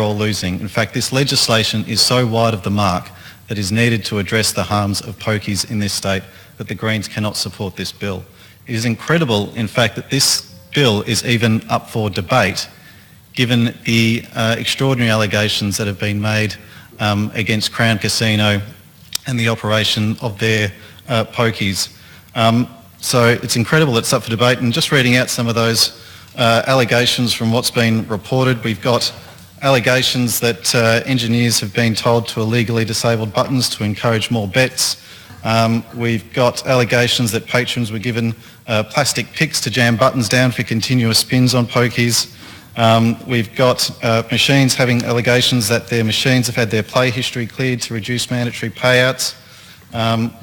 all losing. In fact, this legislation is so wide of the mark that is needed to address the harms of pokies in this state that the Greens cannot support this bill. It is incredible, in fact, that this bill is even up for debate given the extraordinary allegations that have been made against Crown Casino and the operation of their pokies. So it's incredible it's up for debate, and just reading out some of those allegations from what's been reported, we've got allegations that engineers have been told to illegally disable buttons to encourage more bets. We've got allegations that patrons were given plastic picks to jam buttons down for continuous spins on pokies. We've got machines having allegations that their machines have had their play history cleared to reduce mandatory payouts.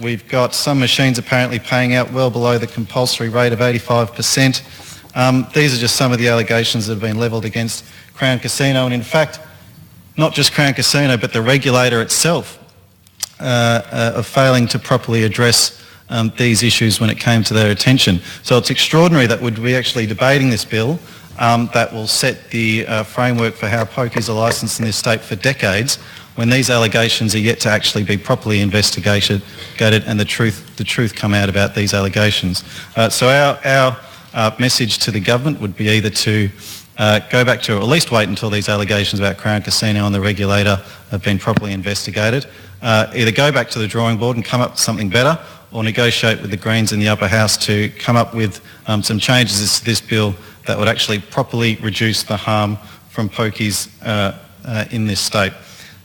We've got some machines apparently paying out well below the compulsory rate of 85%. These are just some of the allegations that have been levelled against Crown Casino, and in fact, not just Crown Casino, but the regulator itself of failing to properly address these issues when it came to their attention. So it's extraordinary that we're actually debating this bill that will set the framework for how pokies are licensed in this state for decades, when these allegations are yet to actually be properly investigated and the truth come out about these allegations. So our message to the government would be either to go back to, or at least wait until these allegations about Crown Casino and the regulator have been properly investigated, either go back to the drawing board and come up with something better, or negotiate with the Greens in the upper house to come up with some changes to this bill that would actually properly reduce the harm from pokies in this state.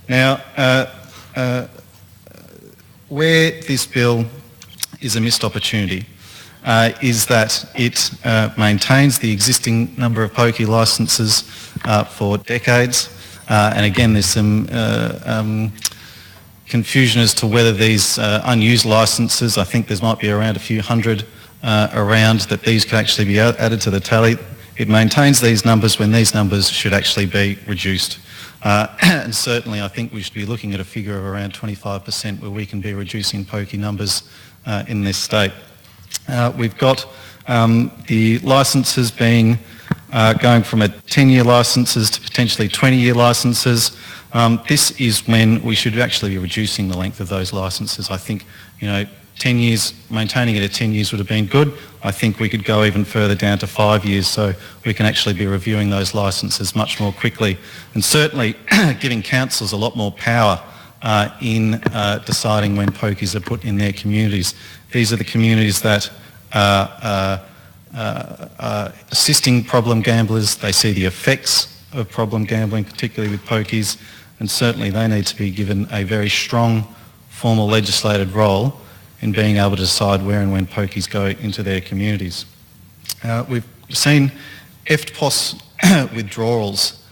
Now, where this bill is a missed opportunity is that it maintains the existing number of pokey licences for decades, and again there's some confusion as to whether these unused licences, I think there might be around a few hundred around, that these could actually be added to the tally. It maintains these numbers when these numbers should actually be reduced. And certainly I think we should be looking at a figure of around 25% where we can be reducing pokey numbers in this state. We've got the licences being going from a 10-year licences to potentially 20-year licences. This is when we should actually be reducing the length of those licences. I think, 10 years, maintaining it at 10 years would have been good. I think we could go even further down to 5 years, so we can actually be reviewing those licences much more quickly, and certainly giving councils a lot more power in deciding when pokies are put in their communities. These are the communities that are assisting problem gamblers. They see the effects of problem gambling, particularly with pokies, and certainly they need to be given a very strong formal legislated role in being able to decide where and when pokies go into their communities. We've seen FPOS withdrawals,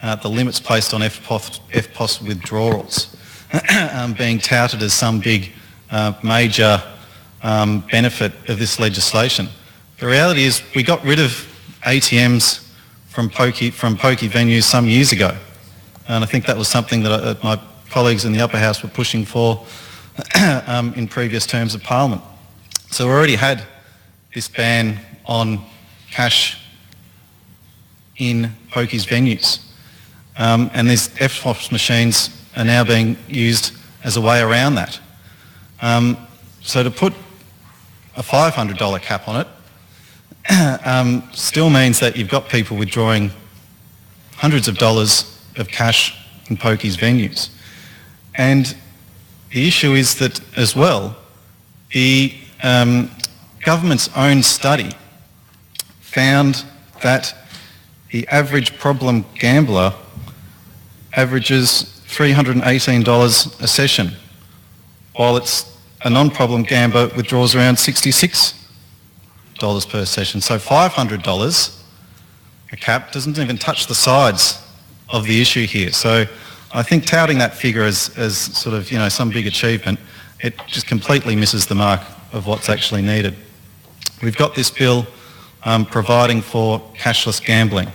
the limits placed on FPOS withdrawals being touted as some big major benefit of this legislation. The reality is we got rid of ATMs from pokey venues some years ago, and I think that was something that my colleagues in the upper house were pushing for in previous terms of Parliament. So we already had this ban on cash in pokies venues, and these FPOS machines are now being used as a way around that. So to put a $500 cap on it still means that you've got people withdrawing hundreds of dollars of cash in pokies venues. And the issue is that as well, the government's own study found that the average problem gambler averages $318 a session, while a non-problem gambler withdraws around $66 per session. So $500 a cap doesn't even touch the sides of the issue here. So I think touting that figure as sort of, some big achievement, it just completely misses the mark of what's actually needed. We've got this bill providing for cashless gambling,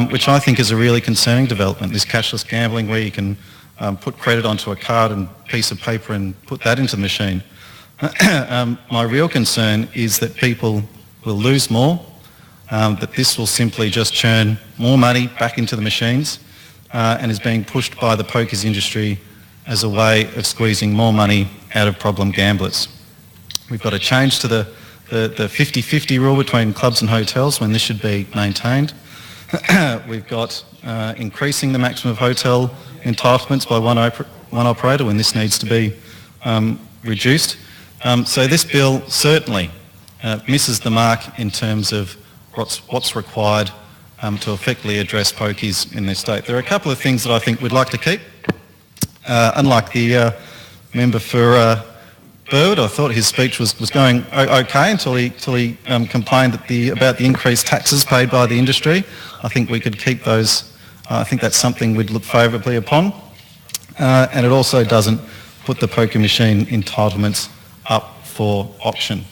which I think is a really concerning development, this cashless gambling where you can put credit onto a card and piece of paper and put that into the machine. My real concern is that people will lose more, that this will simply just churn more money back into the machines, and is being pushed by the pokies industry as a way of squeezing more money out of problem gamblers. We've got a change to the 50-50 rule between clubs and hotels when this should be maintained. We've got increasing the maximum of hotel entitlements by one operator when this needs to be reduced. So this bill certainly misses the mark in terms of what's required to effectively address pokies in this state. There are a couple of things that I think we'd like to keep. Unlike the member for Burwood, I thought his speech was going okay until he complained about the increased taxes paid by the industry. I think we could keep those. I think that's something we'd look favourably upon. And it also doesn't put the poker machine entitlements up for auction.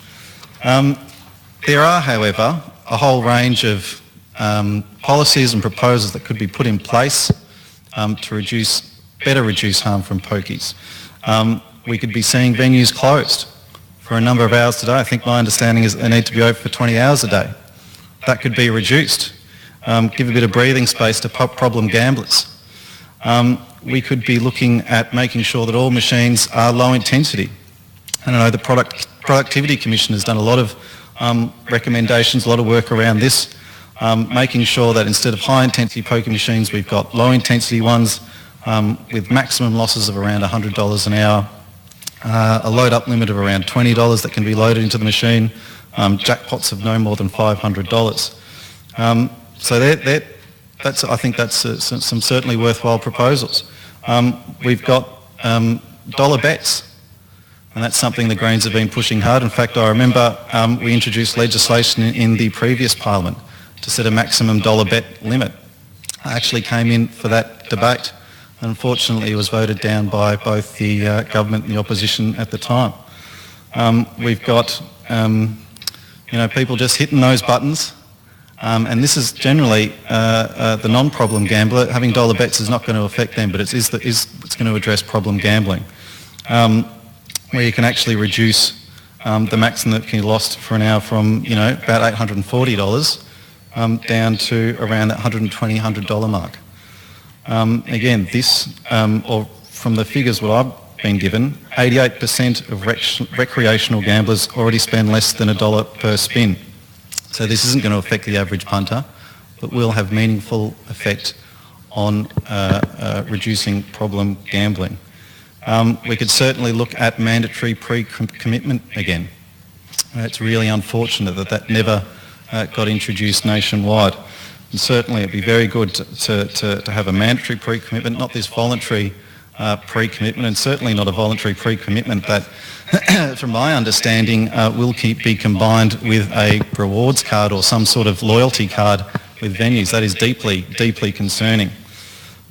There are, however, a whole range of policies and proposals that could be put in place to better reduce harm from pokies. We could be seeing venues closed for a number of hours today. I think my understanding is that they need to be open for 20 hours a day. That could be reduced. Give a bit of breathing space to problem gamblers. We could be looking at making sure that all machines are low intensity. And I know the Productivity Commission has done a lot of recommendations, a lot of work around this, making sure that instead of high intensity poker machines, we've got low intensity ones with maximum losses of around $100 an hour, a load up limit of around $20 that can be loaded into the machine, jackpots of no more than $500. So I think that's some certainly worthwhile proposals. We've got dollar bets, and that's something the Greens have been pushing hard. In fact, I remember we introduced legislation in the previous Parliament to set a maximum dollar bet limit. I actually came in for that debate. Unfortunately, it was voted down by both the government and the opposition at the time. We've got people just hitting those buttons, and this is generally the non-problem gambler. Having dollar bets is not going to affect them, but it's going to address problem gambling, where you can actually reduce the maximum that can be lost for an hour from about $840 down to around that $120, $100 mark. Again, this, or from the figures what I've been given, 88% of recreational gamblers already spend less than $1 per spin. So this isn't going to affect the average punter, but will have meaningful effect on reducing problem gambling. We could certainly look at mandatory pre-commitment again. It's really unfortunate that never got introduced nationwide. And certainly it'd be very good to have a mandatory pre-commitment, not this voluntary pre-commitment, and certainly not a voluntary pre-commitment that, from my understanding, will be combined with a rewards card or some sort of loyalty card with venues. That is deeply, deeply concerning.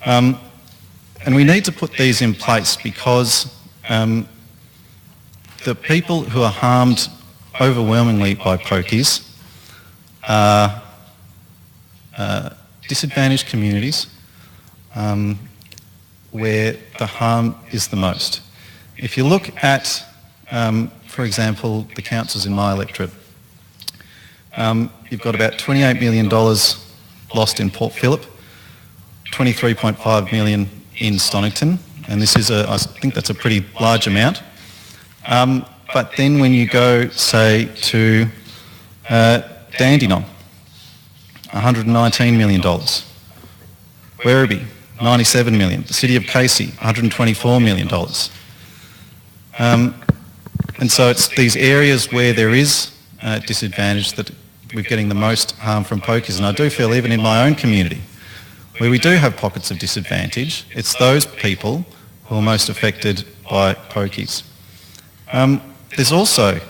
And we need to put these in place because the people who are harmed overwhelmingly by pokies are disadvantaged communities where the harm is the most. If you look at, for example, the councils in my electorate, you've got about $28 million lost in Port Phillip, $23.5 million in Stonington, and this is I think that's a pretty large amount. But then when you go, say, to Dandenong, $119 million. Werribee, $97 million. The City of Casey, $124 million. And so it's these areas where there is disadvantage that we're getting the most harm from pokies. And I do feel even in my own community, where we do have pockets of disadvantage, it's those people who are most affected by pokies. There's also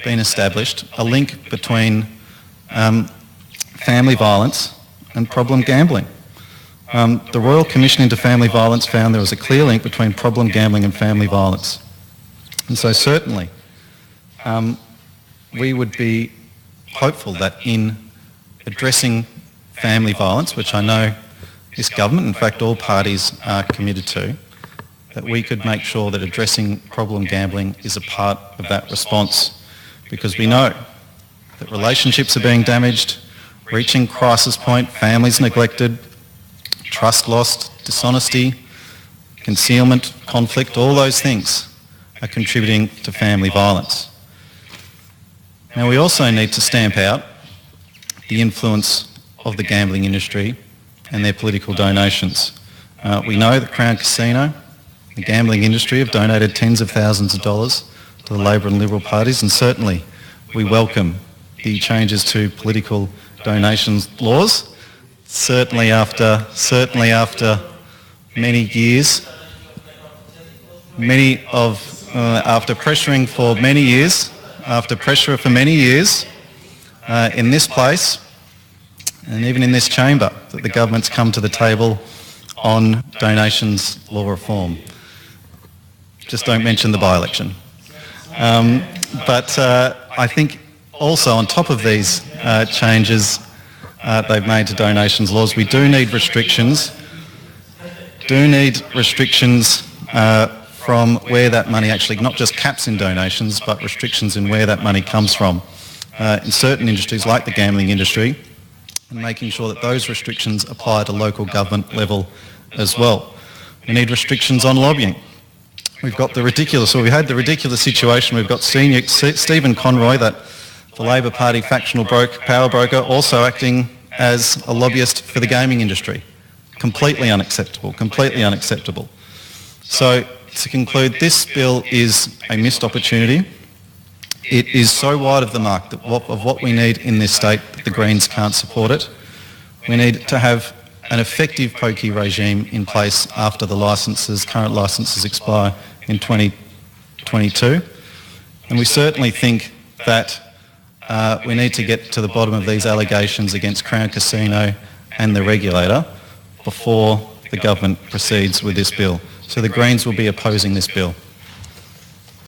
been established a link between family violence and problem gambling. The Royal Commission into Family Violence found there was a clear link between problem gambling and family violence. And so certainly we would be hopeful that in addressing family violence, which I know this government, in fact all parties are committed to, that we could make sure that addressing problem gambling is a part of that response, because we know that relationships are being damaged, reaching crisis point, families neglected, trust lost, dishonesty, concealment, conflict, all those things are contributing to family violence. Now, we also need to stamp out the influence of the gambling industry and their political donations. We know that Crown Casino, the gambling industry, have donated tens of thousands of dollars to the Labor and Liberal parties, and certainly we welcome the changes to political donations laws. Certainly after many years, after pressuring for many years, in this place and even in this chamber, that the government's come to the table on donations law reform. Just don't mention the by-election. But I think also on top of these changes they've made to donations laws, we do need restrictions. From where that money actually, not just caps in donations, but restrictions in where that money comes from. In certain industries like the gambling industry, and making sure that those restrictions apply to local government level as well. We need restrictions on lobbying. We had the ridiculous situation, we've got senior Stephen Conroy, the Labor Party factional power broker, also acting as a lobbyist for the gaming industry. Completely unacceptable. So, to conclude, this bill is a missed opportunity. It is so wide of the mark of what we need in this state that the Greens can't support it. We need to have an effective pokey regime in place after the current licences expire in 2022. And we certainly think that we need to get to the bottom of these allegations against Crown Casino and the regulator before the government proceeds with this bill. So the Greens will be opposing this bill.